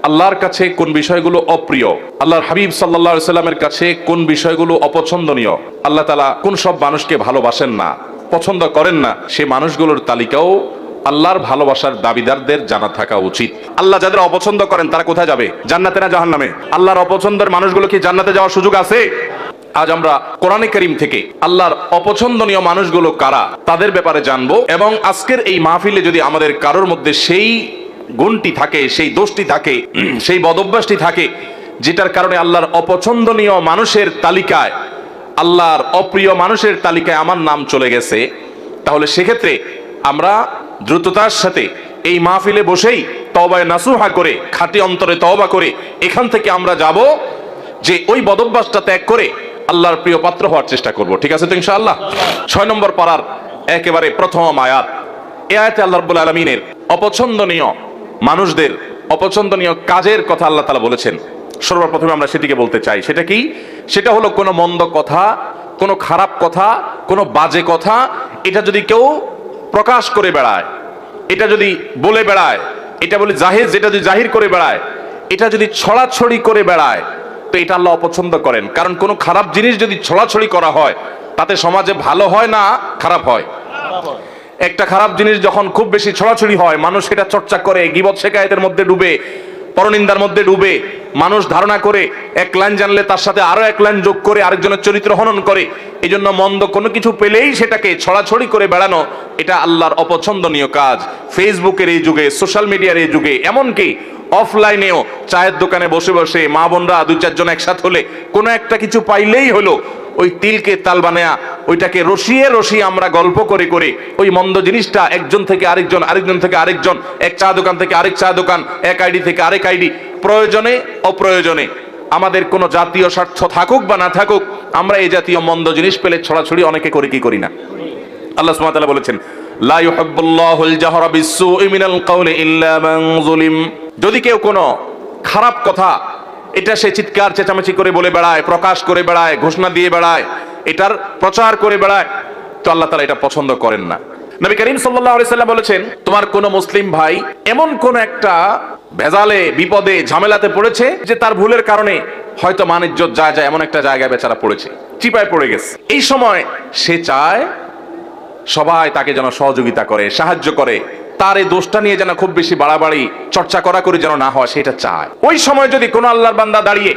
আল্লাহর কাছে কোন বিষয়গুলো অপ্রিয়, আল্লাহর হাবিব সাল্লাল্লাহু আলাইহি সাল্লামের কাছে কোন বিষয়গুলো অপছন্দনীয়, আল্লাহ তাআলা কোন সব মানুষকে ভালোবাসেন না, পছন্দ করেন না, সে মানুষগুলোর তালিকাও আল্লাহর ভালোবাসার দাবিদারদের জানা থাকা উচিত। আল্লাহ যাদের অপছন্দ করেন তারা কোথায় যাবে? জান্নাতে না জাহান্নামে? আল্লাহর অপছন্দের মানুষগুলো কি জান্নাতে যাওয়ার সুযোগ আছে? আজ আমরা কোরআনে কারীম থেকে আল্লাহর অপছন্দনীয় মানুষগুলো কারা তাদের ব্যাপারে জানবো, এবং আজকের এই মাহফিলে যদি আমাদের কারোর মধ্যে সেই গুণটি থাকে, সেই দোষটি থাকে, সেই বদভ্যাসটি থাকে যেটার কারণে আল্লাহর অপছন্দনীয় মানুষের তালিকায়, আল্লাহর অপ্রিয় মানুষের তালিকায় আমার নাম চলে গেছে, তাহলে সেক্ষেত্রে আমরা দ্রুততার সাথে এই মাহফিলে বসেই তওবায়ে নাসুহা করে, খাঁটি অন্তরে তওবা করে এখান থেকে আমরা যাব যে ওই বদভ্যাসটা ত্যাগ করে আল্লাহর প্রিয় পাত্র হওয়ার চেষ্টা করব। ঠিক আছে তো ইনশাআল্লাহ? 6 নম্বর পারার একেবারে প্রথম আয়াত। এই আয়াতে আল্লাহ রাব্বুল আলামিনের অপছন্দনীয় মানুষদের অপছন্দনীয় কাজের কথা আল্লাহ তাআলা বলেছেন। সর্বপ্রথমে আমরা সেটিকে বলতে চাই। সেটা কি? সেটা হলো কোনো মন্দ কথা, কোনো খারাপ কথা, কোনো বাজে কথা, এটা যদি কেউ প্রকাশ করে বেড়ায়, এটা যদি বলে বেড়ায়, এটা বলে জাহির, যেটা যদি জাহির করে বেড়ায়, এটা যদি ছড়াছড়ি করে বেড়ায়, তো এটা আল্লাহ অপছন্দ করেন। কারণ কোনো খারাপ জিনিস যদি ছড়াছড়ি করা হয় তাতে সমাজে ভালো হয় না খারাপ হয়? একটা খারাপ জিনিস যখন খুব বেশি ছড়াছড়ি হয়, মানুষ সেটা চর্চা করে, গীবত শিকায়েতের মধ্যে ডুবে, পরনিন্দার মধ্যে ডুবে, মানুষ ধারণা করে এক লাইন জানলে তার সাথে আরো এক লাইন যোগ করে আরেকজনের চরিত্র হনন করে। এই জন্য মন্দ কোনো কিছু পেলেই সেটাকে ছড়াছড়ি করে বেড়ানো, এটা আল্লাহর অপছন্দনীয় কাজ। ফেসবুকের এই যুগে, সোশ্যাল মিডিয়ার এই যুগে, এমনকি অফলাইনেও চায়ের দোকানে বসে বসে মা বোনরা 2-4 জন একসাথে হলে কোনো একটা কিছু পাইলেই হলো, ওই তিলকে তাল বানায়া ওইটাকে রসিয়ে রসিয়ে আমরা গল্প করে করে ওই মন্দ জিনিসটা একজন থেকে আরেকজন, আরেকজন থেকে আরেকজন, এক চা দোকান থেকে আরেক চা দোকান, এক আইডি থেকে আরেক আইডি, প্রয়োজনে অপ্রয়োজনে, আমাদের কোনো জাতীয় স্বার্থ থাকুক বা না থাকুক, আমরা এই জাতীয় মন্দ জিনিস পেলে ছড়াছড়ি অনেকে করি কি করি না? আল্লাহ সুবহানাহু ওয়া তাআলা বলেছেন, লা ইউহিব্বুল্লাহুল জাহরা বিস-সুই মিনাল কাওলি ইল্লা মান যুলিম। যদি কেউ কোনো খারাপ কথা এটা সে চিৎকার চেঁচামেচি করে বলে বেড়ায়, প্রকাশ করে বেড়ায়, ঘোষণা দিয়ে বেড়ায়, এটার প্রচার করে বেড়ায়, তো আল্লাহ তাআলা এটা পছন্দ করেন না। নবী করিম সাল্লাল্লাহু আলাইহি সাল্লাম বলেছেন, তোমার কোন মুসলিম ভাই এমন কোন একটা ভেজালে, বিপদে, ঝামেলাতে পড়েছে যে তার ভুলের কারণে হয়তো মান-ইজ্জত যায় এমন একটা জায়গায় বেচারা পড়েছে, চিপায় পড়ে গেছে। এই সময় সে চায় সবাই তাকে যেন সহযোগিতা করে, সাহায্য করে, তার এই দোষটা নিয়ে যেন খুব বেশি বাড়াবাড়ি চর্চা করা করে যেন না হয়, সেটা চায়। ওই সময় যদি কোনো আল্লাহর বান্দা দাঁড়িয়ে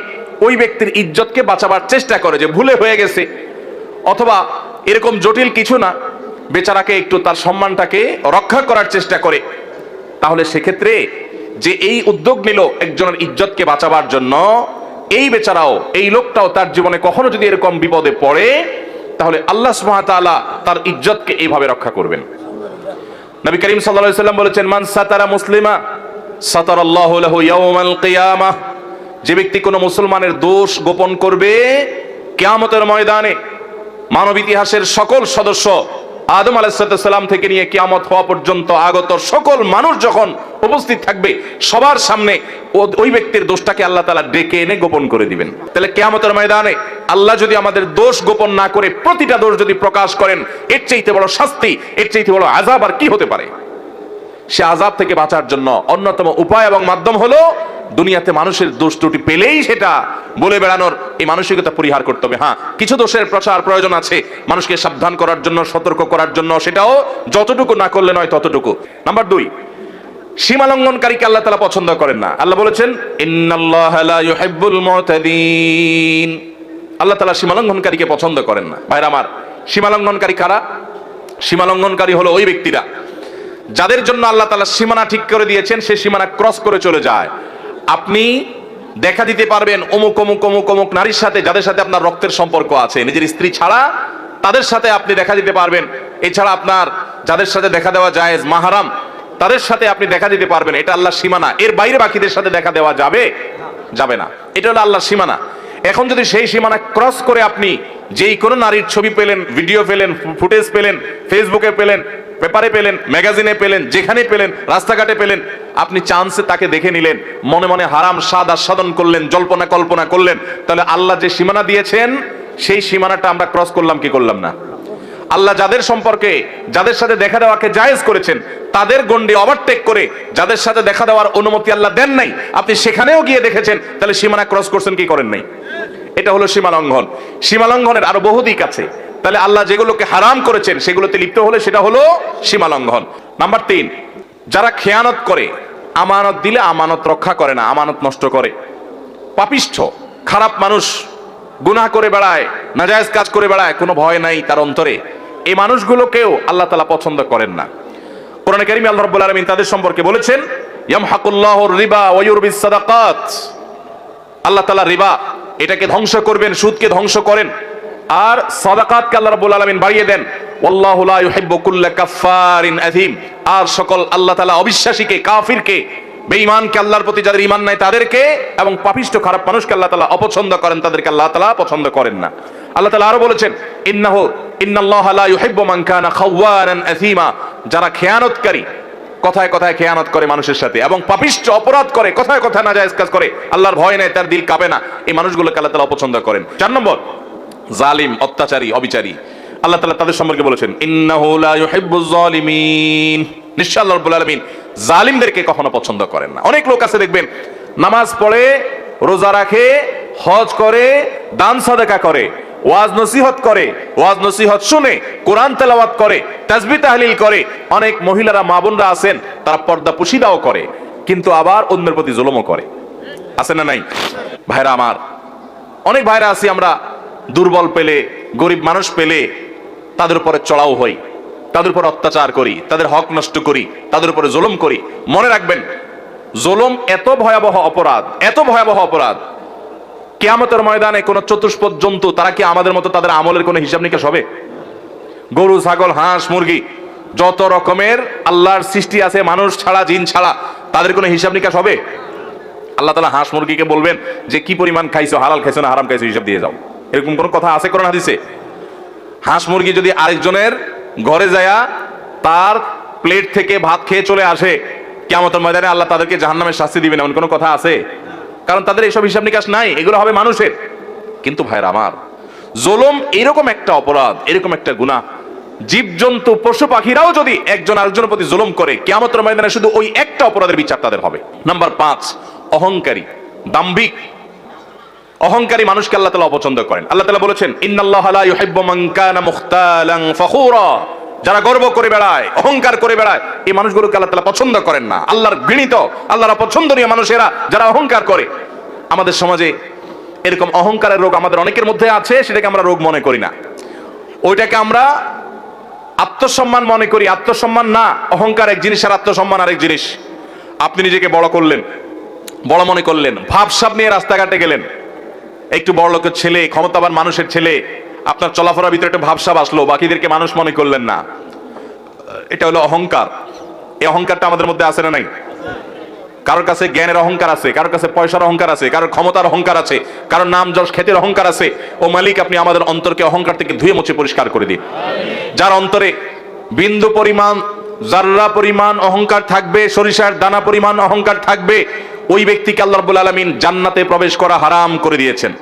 ওই ব্যক্তির ইজ্জতকে বাঁচাবার চেষ্টা করে যে ভুলে হয়ে গেছে, অথবা এরকম জটিল কিছু না, বেচারাকে একটু তার সম্মানটাকে রক্ষা করার চেষ্টা করে, তাহলে সেক্ষেত্রে যে এই উদ্যোগ নিল একজনের ইজ্জতকে বাঁচাবার জন্য, এই বেচারাও, এই লোকটাও তার জীবনে কখনো যদি এরকম বিপদে পড়ে, তাহলে আল্লাহ সুবহানাহু ওয়া তাআলা তার ইজ্জতকে এইভাবে রক্ষা করবেন। নবী করিম সাল্লাল্লাহু আলাইহি ওয়াসাল্লাম বলেছেন, মান সাতারা মুসলিমা সাতারাল্লাহু লাহু ইয়াওমাল কিয়ামাহ। যে ব্যক্তি কোনো মুসলমানের দোষ গোপন করবে, কিয়ামতের ময়দানে মানব ইতিহাসের সকল সদস্য, আদম আলাইহিস সালাম থেকে নিয়ে কিয়ামত হওয়া পর্যন্ত আগত সকল মানুষ যখন উপস্থিত থাকবে, সবার সামনে ওই ব্যক্তির দোষটাকে আল্লাহ তাআলা ডেকে এনে গোপন করে দিবেন। তাহলে কিয়ামতের ময়দানে আল্লাহ যদি আমাদের দোষ গোপন না করে প্রতিটা দোষ যদি প্রকাশ করেন, এর চাইতে বড় শাস্তি, এর চাইতে বড় আযাব আর কি হতে পারে? সে আযাব থেকে বাঁচার জন্য অন্যতম উপায় এবং মাধ্যম হলো দুনিয়াতে মানুষের দোষ ত্রুটি পেলেই সেটা বলে বেড়ানোর এই মানসিকতা পরিহার করতে হবে। হ্যাঁ, কিছু দোষের প্রচার প্রয়োজন আছে মানুষকে সাবধান করার জন্য, সতর্ক করার জন্য, সেটাও যতটুকু না করলে নয় ততটুকু। নাম্বার 2, সীমা লঙ্ঘনকারীকে আল্লাহ তাআলা পছন্দ করেন না। আল্লাহ বলেছেন, ইন্নাল্লাহা লা ইউহিব্বুল মুতাদিন। আল্লাহ তাআলা সীমা লঙ্ঘনকারীকে পছন্দ করেন না। ভাইরা আমার, সীমা লঙ্ঘনকারী কারা? সীমা লঙ্ঘনকারী হলো ওই ব্যক্তিরা যাদের জন্য আল্লাহ তাআলা সীমানা ঠিক করে দিয়েছেন, সে সীমানা ক্রস করে চলে যায়। আপনি দেখা দিতে পারবেন অমুক অমুক অমুক অমুক নারীর সাথে, যাদের সাথে আপনার রক্তের সম্পর্ক আছে, নিজের স্ত্রী ছাড়া তাদের সাথে আপনি দেখা দিতে পারবেন। এছাড়া আপনার যাদের সাথে দেখা দেওয়া জায়েজ, মাহরাম, তাদের সাথে আপনি দেখা দিতে পারবেন। এটা আল্লাহর সীমানা। এর বাইরে বাকিদের সাথে দেখা দেওয়া যাবে না। এটা হলো আল্লাহর সীমানা। এখন যদি সেই সীমানা ক্রস করে আপনি যেই কোনো নারীর ছবি পেলেন, ভিডিও পেলেন, ফুটেজ পেলেন, ফেসবুকে পেলেন, পেপারে পেলেন, ম্যাগাজিনে পেলেন, যেখানে পেলেন, রাস্তাঘাটে পেলেন, আপনি চান্সে তাকে দেখে নিলেন, মনে মনে হারাম স্বাদ আস্বাদন করলেন, জল্পনা কল্পনা করলেন, তাহলে আল্লাহ যে সীমানা দিয়েছেন সেই সীমানাটা আমরা ক্রস করলাম কি করলাম না? আল্লাহ যাদের সম্পর্কে যাদের সাথে দেখা দেওয়াকে জায়েজ করেছেন তাদের গণ্ডি ওভারটেক করে যাদের সাথে দেখা দেওয়ার অনুমতি আল্লাহ দেন নাই আপনি সেখানেও গিয়ে দেখেছেন, তাহলে সীমানা ক্রস করছেন কি করেন নাই? এটা হলো সীমা লঙ্ঘন। সীমা লঙ্ঘনের আরো বহু দিক আছে। তাহলে আল্লাহ যেগুলোকে হারাম করেছেন সেগুলোতে লিপ্ত হলে সেটা হলো সীমা লঙ্ঘন। নাম্বার 3, যারা খেয়ানত করে, আমানত দিলে আমানত রক্ষা করে না, আমানত নষ্ট করে, পাপিষ্ঠ খারাপ মানুষ, গুনাহ করে বেড়ায়, নাজায়েজ কাজ করে বেড়ায়, কোনো ভয় নাই তার অন্তরে, এই মানুষগুলোকেও আল্লাহ তাআলা পছন্দ করেন না। কোরআনে কারীমে আল্লাহ রাব্বুল আলামিন তাদের সম্পর্কে বলেছেন, ইয়ামহাকুল্লাহুর রিবা ওয়া ইউরবিস সাদাকাত। আল্লাহ তাআলা রিবা এটাকে ধ্বংস করবেন, সুদকে ধ্বংস করেন, আর সাদাকাতকে আল্লাহ রাব্বুল আলামিন বাড়িয়ে দেন। ওয়াল্লাহু লা ইউহিব্বু কুল্লা কাফফারিন আযীম। আর সকল আল্লাহ তাআলা অবিশ্বাসীকে, কাফিরকে, বেঈমানকে, আল্লাহর প্রতি যাদের ঈমান নাই তাদেরকে, এবং পাপিষ্ঠ খারাপ মানুষকে আল্লাহ তাআলা অপছন্দ করেন, তাদেরকে আল্লাহ তাআলা পছন্দ করেন না। আল্লাহ তাআলা আরো বলেছেন, ইন্নাল্লাহা লা ইউহিব্বু মান কানা খাওয়ানান আযীমা। যারা খেয়ানতকারী, কথায় কথায় খেয়ানত করে মানুষের সাথে, এবং পাপিষ্ঠ অপরাধ করে, কথায় কথায় নাজায়েজ কাজ করে, আল্লাহর ভয় নেই, তার দিল কাঁপে না, এই মানুষগুলোকে আল্লাহ তাআলা অপছন্দ করেন। 4 নম্বর, জালিম, অত্যাচারী, অবিচারী। আল্লাহ তাআলা তাদের সম্পর্কে বলেছেন, ইন্নাহু লা ইউহিব্বুজ জালিমিন। নিশ্চয় আল্লাহ রাব্বুল আলামিন জালিমদেরকে কখনো পছন্দ করেন না। অনেক লোক আছে দেখবেন, নামাজ পড়ে, রোজা রাখে, হজ করে, দান সাদাকা করে, ওয়াজ নসিহত করে, ওয়াজ নসিহত শুনে, কোরআন তেলাওয়াত করে, তাসবিহ তাহলিল করে। অনেক মহিলারা, মা বোনরা আছেন, তারা পর্দা পুশিদাও করে, কিন্তু আবার অন্যের প্রতি জুলুমও করে। আছে না নাই? ভাইরা আমার, অনেক ভাইরা আছি আমরা, দুর্বল পেলে, গরিব মানুষ পেলে তাদের উপরে চড়াও হই, তাদের উপর অত্যাচার করি, তাদের হক নষ্ট করি, তাদের উপরে জুলুম করি। মনে রাখবেন, জুলুম এত ভয়াবহ অপরাধ, এত ভয়াবহ অপরাধ, কিয়ামতের ময়দানে কোন চতুষ্পদ জন্তু, তারা কি আমাদের মতো তাদের আমলের কোনো হিসাব নিকাশ হবে? গরু, ছাগল, হাঁস, মুরগি, যত রকমের আল্লাহর সৃষ্টি আছে, মানুষ ছাড়া, জিন ছাড়া, তাদের কোনো হিসাব নিকাশ হবে? আল্লাহ তাআলা হাঁস মুরগিকে বলবেন যে কি পরিমাণ খাইছো, হালাল খাইছো না হারাম খাইছো, হিসাব দিয়ে যাও। এরকম কোন কথা আছে কোরআন হাদিসে? হাঁস মুরগি যদি আরেকজনের ঘরে যায়া তার প্লেট থেকে ভাত খেয়ে চলে আসে, কিয়ামতের ময়দানে আল্লাহ তাদেরকে জাহান্নামের শাস্তি দিবেন, এমন কোনো কথা আছে? কারণ তাদের এইসব হিসাব নিকাশ নাই, এগুলো হবে মানুষের। কিন্তু ভাইরা আমার, জুলুম এরকম একটা অপরাধ, এরকম একটা গুনাহ, জীবজন্তু, পশু পাখিরাও যদি একজন আরেকজনের প্রতি জুলুম করে, কিয়ামতের ময়দানে শুধু ওই একটা অপরাধের বিচার তাদের হবে। নাম্বার 5, অহংকারী, দাম্ভিক। অহংকারী মানুষকে আল্লাহ তাআলা অপছন্দ করেন। আল্লাহ তাআলা বলেছেন, ইন্নাল্লাহা লা ইউহিব্বু মান কানা মুখতালান ফখুরা। যারা গর্ব করে বেড়ায়, অহংকার করে বেড়ায়, এই মানুষগুলোকে আল্লাহ তাআলা পছন্দ করেন না। আল্লাহর ঘৃণিত, আল্লাহর অপছন্দনীয় মানুষেরা যারা অহংকার করে। আমাদের সমাজে এরকম অহংকারের রোগ আমাদের অনেকের মধ্যে আছে, সেটাকে আমরা রোগ মনে করি না, ওইটাকে আমরা আত্মসম্মান মনে করি। আত্মসম্মান না, অহংকার এক জিনিস আর আত্মসম্মান আরেক জিনিস। আপনি নিজেকে বড় করলেন, বড় মনে করলেন, ভাবসাব নিয়ে রাস্তাঘাটে গেলেন, একটু বড় লোকের ছেলে, ক্ষমতাবান মানুষের ছেলে, আপনার চলাফেরার ভিতরে একটা ভাবসাব আসলো, বাকিদেরকে মানুষ মনে করলেন না, এটা হলো অহংকার। এই অহংকারটা আমাদের মধ্যে আছে না নাই? কারোর কাছে জ্ঞানের অহংকার আছে, কারোর কাছে পয়সার অহংকার আছে, কারোর ক্ষমতার অহংকার আছে, কারোর নাম যশ খ্যাতির অহংকার আছে। ও মালিক, আপনি আমাদের অন্তরকে অহংকার থেকে ধুয়ে মুছে পরিষ্কার করে দিন। যার অন্তরে বিন্দু পরিমাণ, জাররা পরিমাণ অহংকার থাকবে, সরিষার দানা পরিমাণ অহংকার থাকবে, ওই ব্যক্তিকে আল্লাহ রাব্বুল আলামিন জান্নাতে প্রবেশ করা হারাম করে দিয়েছেন।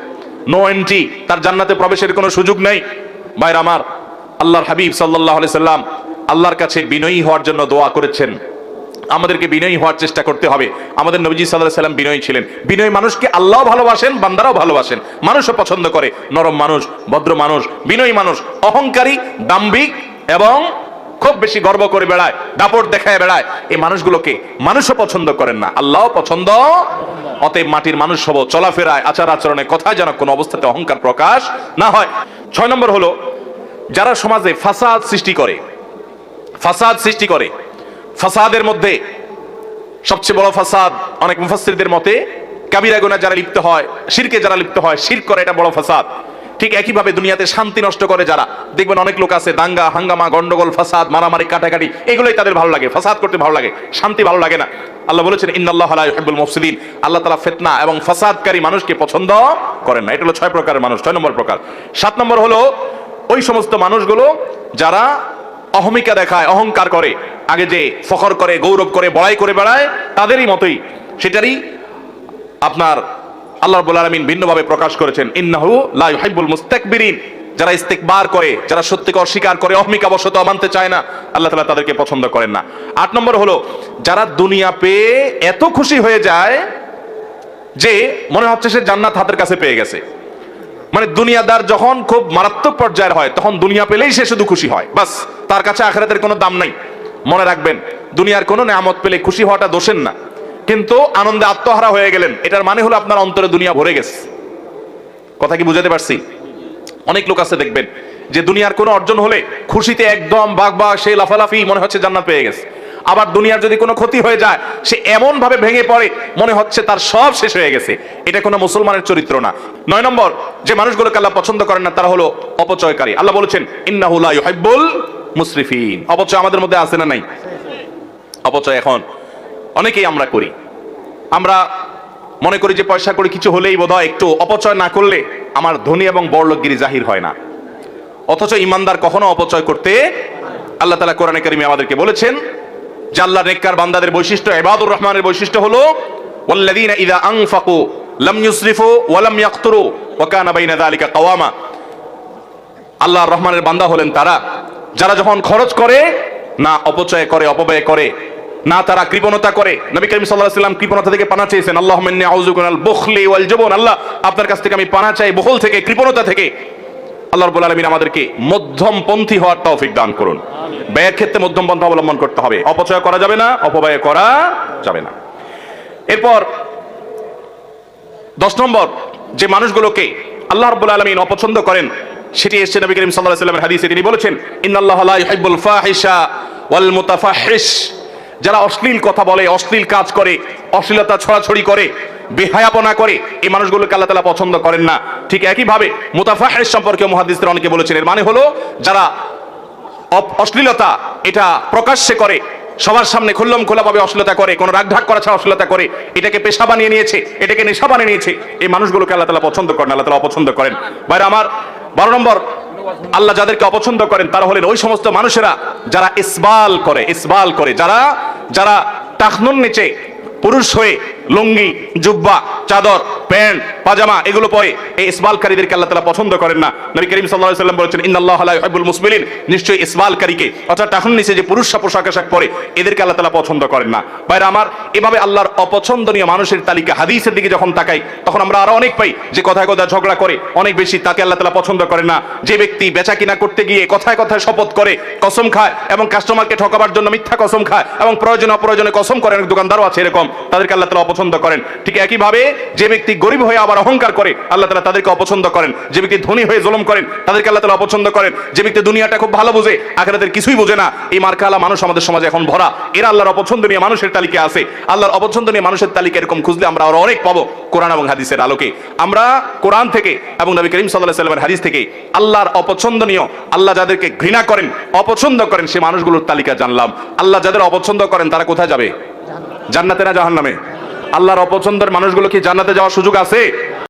নো এন্ট্রি, তার জান্নাতে প্রবেশের কোনো সুযোগ নেই। ভাইরা আমার, আল্লাহর হাবিব সাল্লাল্লাহু আলাইহি সাল্লাম আল্লাহর কাছে বিনয়ী হওয়ার জন্য দোয়া করেছেন। আমাদেরকে বিনয়ী হওয়ার চেষ্টা করতে হবে। আমাদের নবীজি সাল্লাল্লাহু আলাইহি সাল্লাম বিনয়ী ছিলেন। বিনয়ী মানুষকে আল্লাহও ভালোবাসেন, বান্দারাও ভালোবাসেন, মানুষও পছন্দ করে। নরম মানুষ, ভদ্র মানুষ, বিনয়ী মানুষ। অহংকারী, দাম্ভিক এবং খুব বেশি গর্ব করে বেড়ায়, দাপট দেখায় বেড়ায়, এই মানুষগুলোকে মানুষও পছন্দ করেন না, আল্লাহও পছন্দ। অতএব মাটির মানুষ হব, চলাফেরায়, আচার আচরণে, কথায় যেন কোনো অবস্থাতে অহংকার প্রকাশ না হয়। 6 নম্বর হলো, যারা সমাজে ফাসাদ সৃষ্টি করে, ফাসাদ সৃষ্টি করে। ফাসাদের মধ্যে সবচেয়ে বড় ফাসাদ অনেক মুফাসসিরদের মতে কাবিরা গুনাহ যারা লিপ্ত হয়, শিরকে যারা লিপ্ত হয়, শিরক করে, এটা বড় ফাসাদ। ঠিক একইভাবে দুনিয়াতে শান্তি নষ্ট করে যারা, দেখবেন অনেক লোক আছে দাঙ্গা হাঙ্গামা, গন্ডগোল, ফাসাদ, মারামারি, কাটাকাটি, এগুলোই তাদের ভালো লাগে, ফাসাদ করতে ভালো লাগে, শান্তি ভালো লাগে না। আল্লাহ বলেছেন, ইন্নাল্লাহা লা ইউহিব্বুল মুফসিদিন। আল্লাহ তাআলা ফিতনা এবং ফাসাদকারী মানুষকে পছন্দ করেন না। এটা হলো 6 প্রকারের মানুষ, 6 নম্বর প্রকার। 7 নম্বর হলো ওই সমস্ত মানুষগুলো যারা অহমিকা দেখায়, অহংকার করে, আগে যে ফখর করে, গৌরব করে, বড়াই করে বেড়ায়, তাদেরই মতোই, সেটারই আপনার আল্লাহ রাব্বুল আলামিন ভিন্নভাবে প্রকাশ করেছেন, ইন্নাহু লা ইউহিব্বুল মুস্তাকবিরিন। যারা ইস্তেকবার করে, যারা সত্যকে অস্বীকার করে, অহমিকাবশত মানতে চায় না, আল্লাহ তাআলা তাদেরকে পছন্দ করেন না। 8 নম্বর হলো যারা দুনিয়া পেয়ে এত খুশি হয়ে যায় যে মনে হচ্ছে সে জান্নাত হাতের কাছে পেয়ে গেছে। মানে দুনিয়াদার যখন খুব মারাত্মক পর্যায়ের হয় তখন দুনিয়া পেলেই সে শুধু খুশি হয়, বাস, তার কাছে আখিরাতের কোনো দাম নাই। মনে রাখবেন, দুনিয়ার কোনো নেয়ামত পেলে খুশি হওয়াটা দোষের না, কিন্তু আনন্দে আত্মহারা হয়ে গেলেন এটার মানে হলো আপনার অন্তরে দুনিয়া ভরে গেছে। কথা কি বুঝাতে পারছি? অনেক লোক আছে দেখবেন যে দুনিয়ার কোনো অর্জন হলে খুশিতে একদম বাগবা, সে লাফালাফি, মনে হচ্ছে জান্নাত পেয়ে গেছে। আবার দুনিয়ার যদি কোনো ক্ষতি হয়ে যায় সে এমন ভাবে ভেঙে পড়ে মনে হচ্ছে তার সব শেষ হয়ে গেছে। এটা কোনো মুসলমানের চরিত্র না। 9 নম্বর যে মানুষগুলোকে আল্লাহ পছন্দ করেন না তারা হলো অপচয়কারী। আল্লাহ বলেছেন ইন্নাহু লা ইউহিব্বুল মুসরিফিন। অপচয় আমাদের মধ্যে আছে না নাই? অপচয় এখন অনেকেই আমরা করি। আমরা মনে করি যে পয়সা করে কিছু হলেই বোধহয় একটু অপচয় না করলে আমার ধনী এবং বড়লোকগিরি জাহির হয় না। অথচ ইমানদার কখনো অপচয় করতে, আল্লাহ তাআলা কোরআনে কারিমে আমাদেরকে বলেছেন যে আল্লাহর নেককার বান্দাদের বৈশিষ্ট্য, ইবাদুর রহমানের বৈশিষ্ট্য হলো ওয়াল্লাযীনা ইযা আনফাকু লাম ইউসরিফু ওয়া লাম ইয়াকতুরু ওয়া কানা বাইনা যালিকা কাওয়ামা। আল্লাহর রহমানের বান্দা হলেন তারা যারা যখন খরচ করে না অপচয় করে, অপব্যয় করে না, তারা কৃপণতা করে। নবী করিম সাল্লাল্লাহু আলাইহি ওয়াসাল্লাম কৃপণতা থেকে পানা চেয়েছেন, আল্লাহুম্মা ইন্নী আউযু বিকা মিনাল বুখলি ওয়াল জুবন। আল্লাহ, আপনার কাছ থেকে আমি পানা চাই বখল থেকে, কৃপণতা থেকে। আল্লাহ রাব্বুল আলামিন আমাদেরকে মধ্যমপন্থী হওয়ার তৌফিক দান করুন। ব্যয়ের ক্ষেত্রে মধ্যম পন্থা অবলম্বন করতে হবে। অপচয় করা যাবে না, অপব্যয় করা যাবে না। এরপর 10 নম্বর যে মানুষগুলোকে আল্লাহ রাব্বুল আলামিন অপছন্দ করেন সেটি এসেছে নবী করিম সাল্লাল্লাহু আলাইহি ওয়াসাল্লামের হাদিসে। তিনি বলেছেন ইন্নাল্লাহা লা ইউহিব্বুল ফাহিশা ওয়াল মুতাফাহহিশ। যারা অশ্লীল কথা বলে, অশ্লীল কাজ করে, অশ্লীলতা ছড়াছড়ি করে, বেহায়াপনা করে, এই মানুষগুলোকে আল্লাহ তাআলা পছন্দ করেন না। ঠিক একইভাবে মুতাফাহহিশ সম্পর্কে মুহাদ্দিসরা অনেকে বলেছেন এর মানে হলো যারা অশ্লীলতা এটা প্রকাশ্যে করে, সবার সামনে খুল্লম খোলাভাবে অশ্লীলতা করে, কোনো রাগঢাক করা ছাড়া অশ্লীলতা করে, এটাকে পেশা বানিয়ে নিয়েছে, এটাকে নেশা বানিয়ে নিয়েছে, এই মানুষগুলোকে আল্লাহ তাআলা পছন্দ করেন, আল্লাহ তাআলা অপছন্দ করেন। ভাইরা আমার, 12 নম্বর আল্লাহ যাদেরকে অপছন্দ করেন তারা হলেন ওই সমস্ত মানুষেরা যারা ইসবাল করে, যারা টাকনুর নিচে পুরুষ হয়ে লুঙ্গি, জুব্বা, চাদর, প্যান্ট, পাজামা এগুলো পরে এই ইসবালকারীদেরকে আল্লাহ তাআলা পছন্দ করেন না। নবী করিম সাল্লাল্লাহু আলাইহি ওয়াসাল্লাম বলেছেন ইন্নাল্লাহা লা ইউহিব্বুল মুসবিলিন। নিশ্চয়ই ইসবালকারীকে, অর্থাৎ টাকনুর নিচে যে পুরুষরা পোশাক আশাক পরে এদেরকে আল্লাহ তাআলা পছন্দ করেন না। ভাইরা আমার, এভাবে আল্লাহর অপছন্দনীয় মানুষের তালিকা হাদিসের দিকে যখন তাকাই তখন আমরা আরো অনেক পাই যে কথায় কথায় ঝগড়া করে, অনেক বেশি, তাকে আল্লাহ তাআলা পছন্দ করেন না। যে ব্যক্তি বেচা কিনা করতে গিয়ে কথায় কথায় শপথ করে, কসম খায় এবং কাস্টমারকে ঠকাবার জন্য মিথ্যা কসম খায় এবং প্রয়োজনে অপ্রয়োজনে কসম করে, অনেক দোকানদারও আছে এরকম, তাদেরকে আল্লাহ তাআলা অপছন্দ করেন। ঠিক একইভাবে যে ব্যক্তি গরিব হয়ে আবার অহংকার করে আল্লাহ তাআলা তাদেরকে অপছন্দ করেন। যে ব্যক্তি ধনী হয়ে জুলুম করেন তাদেরকে আল্লাহ তাআলা অপছন্দ করেন। যে ব্যক্তি দুনিয়াটা খুব ভালো বোঝে, আখিরাতের কিছুই বোঝে না, এই মার্কালা মানুষ আমাদের সমাজে এখন ভরা। এরা আল্লাহর অপছন্দনীয় মানুষের তালিকায় আছে। আল্লাহর অপছন্দনীয় মানুষের তালিকা এরকম খুঁজলে আমরা আরো অনেক পাবো কোরআন এবং হাদিসের আলোকে। আমরা কোরআন থেকে এবং নবী করিম সাল্লাল্লাহু আলাইহি ওয়াসাল্লামের হাদিস থেকে আল্লাহর অপছন্দনীয়, আল্লাহ যাদেরকে ঘৃণা করেন, অপছন্দ করেন সেই মানুষগুলোর তালিকা জানলাম। আল্লাহ যাদের অপছন্দ করেন তারা কোথায় যাবে? জান্নাতে না জাহান্নামে? আল্লাহর অপছন্দের মানুষগুলো কি জান্নাতে যাওয়ার সুযোগ আছে?